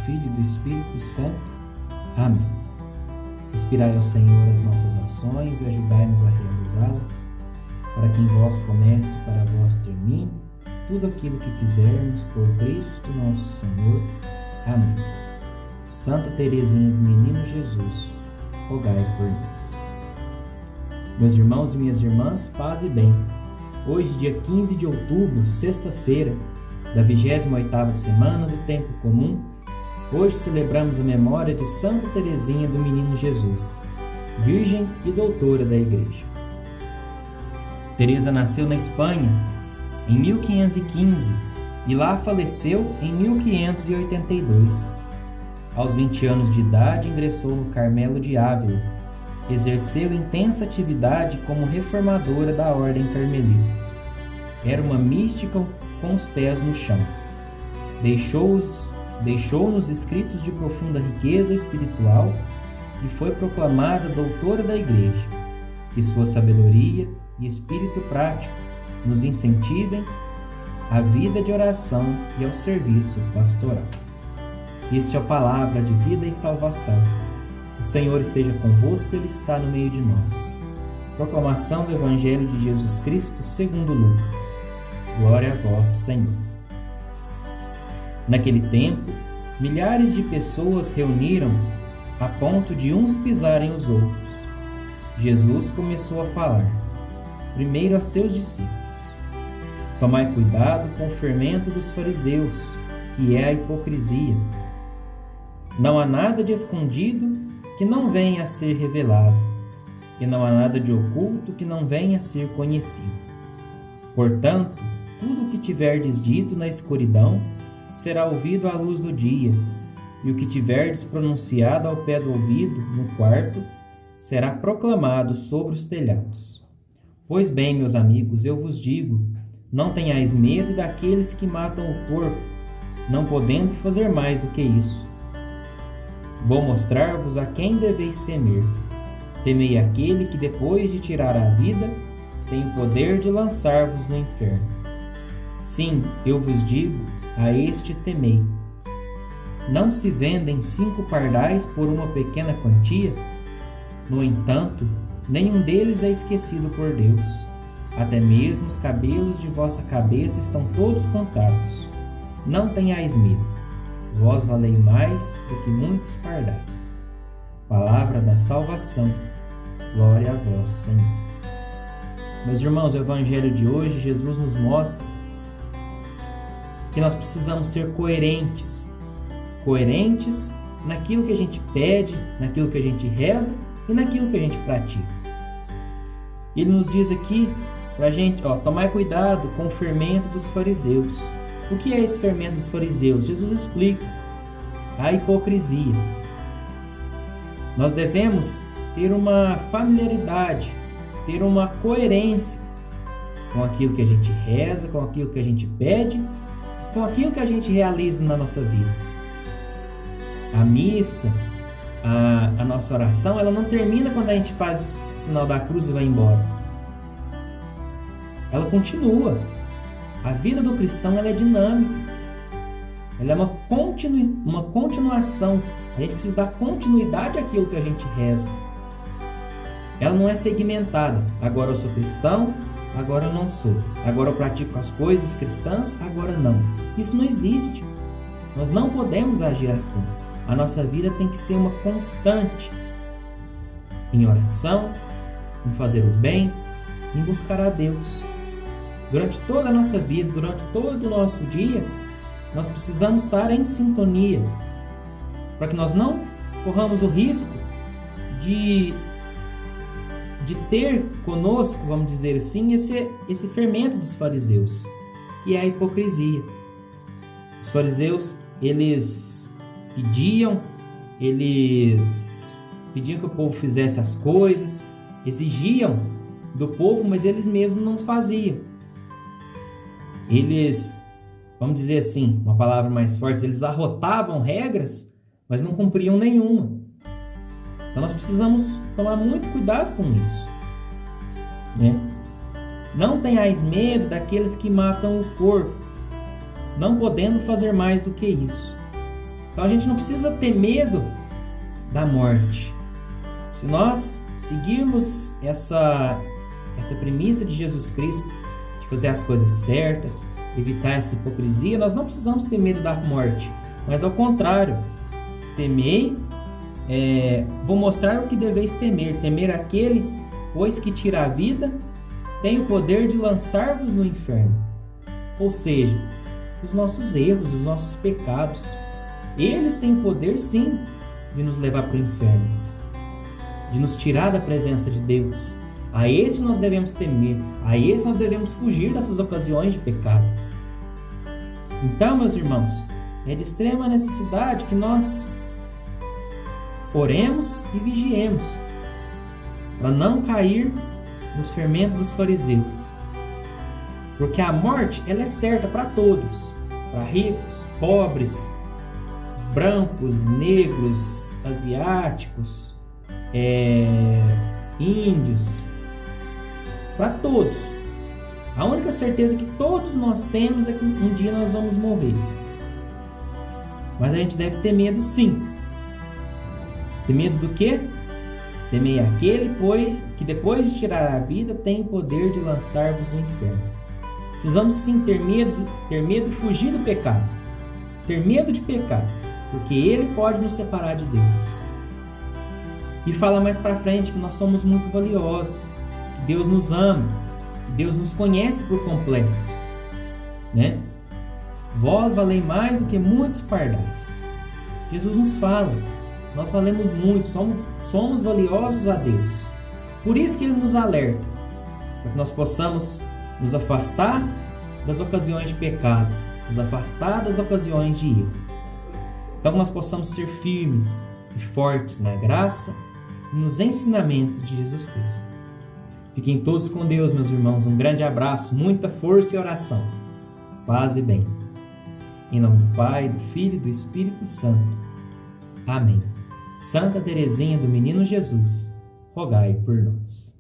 Filho e do Espírito Santo. Amém. Inspirai ao Senhor as nossas ações e ajudai-nos a realizá-las, para que em vós comece, para vós termine, tudo aquilo que fizermos por Cristo nosso Senhor. Amém. Santa Teresinha do Menino Jesus, rogai por nós. Meus irmãos e minhas irmãs, paz e bem. Hoje, dia 15 de outubro, sexta-feira, da 28ª semana do Tempo Comum, hoje celebramos a memória de Santa Teresinha do Menino Jesus, Virgem e Doutora da Igreja. Teresa nasceu na Espanha em 1515 e lá faleceu em 1582. Aos 20 anos de idade, ingressou no Carmelo de Ávila. Exerceu intensa atividade como reformadora da Ordem Carmelita. Era uma mística com os pés no chão. Deixou-nos escritos de profunda riqueza espiritual e foi proclamada doutora da Igreja. Que sua sabedoria e espírito prático nos incentivem à vida de oração e ao serviço pastoral. Este é a palavra de vida e salvação. O Senhor esteja convosco, Ele está no meio de nós. Proclamação do Evangelho de Jesus Cristo segundo Lucas. Glória a vós, Senhor. Naquele tempo, milhares de pessoas reuniram a ponto de uns pisarem os outros. Jesus começou a falar, primeiro a seus discípulos. Tomai cuidado com o fermento dos fariseus, que é a hipocrisia. Não há nada de escondido que não venha a ser revelado, e não há nada de oculto que não venha a ser conhecido. Portanto, tudo o que tiverdes dito na escuridão será ouvido à luz do dia, e o que tiverdes pronunciado ao pé do ouvido, no quarto, será proclamado sobre os telhados. Pois bem, meus amigos, eu vos digo, não tenhais medo daqueles que matam o corpo, não podendo fazer mais do que isso. Vou mostrar-vos a quem deveis temer. Temei aquele que, depois de tirar a vida, tem o poder de lançar-vos no inferno. Sim, eu vos digo, a este temei. Não se vendem 5 pardais por uma pequena quantia? No entanto, nenhum deles é esquecido por Deus. Até mesmo os cabelos de vossa cabeça estão todos contados. Não tenhais medo. Vós valei mais do que muitos pardais. Palavra da salvação. Glória a vós, Senhor. Meus irmãos, o Evangelho de hoje, Jesus nos mostra que nós precisamos ser coerentes. Coerentes naquilo que a gente pede, naquilo que a gente reza e naquilo que a gente pratica. Ele nos diz aqui para a gente, tomar cuidado com o fermento dos fariseus. O que é esse fermento dos fariseus? Jesus explica. A hipocrisia. Nós devemos ter uma familiaridade, ter uma coerência com aquilo que a gente reza, com aquilo que a gente pede, com aquilo que a gente realiza na nossa vida. A missa, a nossa oração, ela não termina quando a gente faz o sinal da cruz e vai embora. Ela continua. A vida do cristão ela é dinâmica, ela é uma continuação. A gente precisa dar continuidade àquilo que a gente reza. Ela não é segmentada. Agora eu sou cristão, agora eu não sou. Agora eu pratico as coisas cristãs, agora não. Isso não existe. Nós não podemos agir assim. A nossa vida tem que ser uma constante em oração, em fazer o bem, em buscar a Deus. Durante toda a nossa vida, durante todo o nosso dia, nós precisamos estar em sintonia, para que nós não corramos o risco de ter conosco, vamos dizer assim, esse fermento dos fariseus, que é a hipocrisia. Os fariseus, eles pediam que o povo fizesse as coisas, exigiam do povo, mas eles mesmos não faziam. Eles, vamos dizer assim, uma palavra mais forte, eles arrotavam regras, mas não cumpriam nenhuma. Então nós precisamos tomar muito cuidado com isso, né? Não tenhais medo daqueles que matam o corpo, não podendo fazer mais do que isso. Então a gente não precisa ter medo da morte. Se nós seguirmos essa premissa de Jesus Cristo, de fazer as coisas certas, evitar essa hipocrisia, nós não precisamos ter medo da morte, mas ao contrário, vou mostrar o que deveis temer aquele, pois que tira a vida, tem o poder de lançar-vos no inferno. Ou seja, os nossos erros, os nossos pecados, eles têm o poder sim de nos levar para o inferno, de nos tirar da presença de Deus. A esse nós devemos temer, a esse nós devemos fugir dessas ocasiões de pecado. Então, meus irmãos, é de extrema necessidade que nós oremos e vigiemos, para não cair nos fermentos dos fariseus. Porque a morte, ela é certa para todos, para ricos, pobres, brancos, negros, asiáticos, índios, para todos. A única certeza que todos nós temos é que um dia nós vamos morrer. Mas a gente deve ter medo sim. Ter medo do quê? Temei aquele, pois, que depois de tirar a vida tem o poder de lançar-vos no inferno. Precisamos sim ter medo e fugir do pecado. Ter medo de pecar, porque ele pode nos separar de Deus. E fala mais para frente que nós somos muito valiosos, que Deus nos ama, que Deus nos conhece por completo, né? Vós valei mais do que muitos pardais. Jesus nos fala, nós valemos muito, somos valiosos a Deus. Por isso que Ele nos alerta, para que nós possamos nos afastar das ocasiões de pecado, nos afastar das ocasiões de erro. Então nós possamos ser firmes e fortes na graça e nos ensinamentos de Jesus Cristo. Fiquem todos com Deus, meus irmãos. Um grande abraço, muita força e oração. Paz e bem. Em nome do Pai, do Filho e do Espírito Santo. Amém. Santa Teresinha do Menino Jesus, rogai por nós.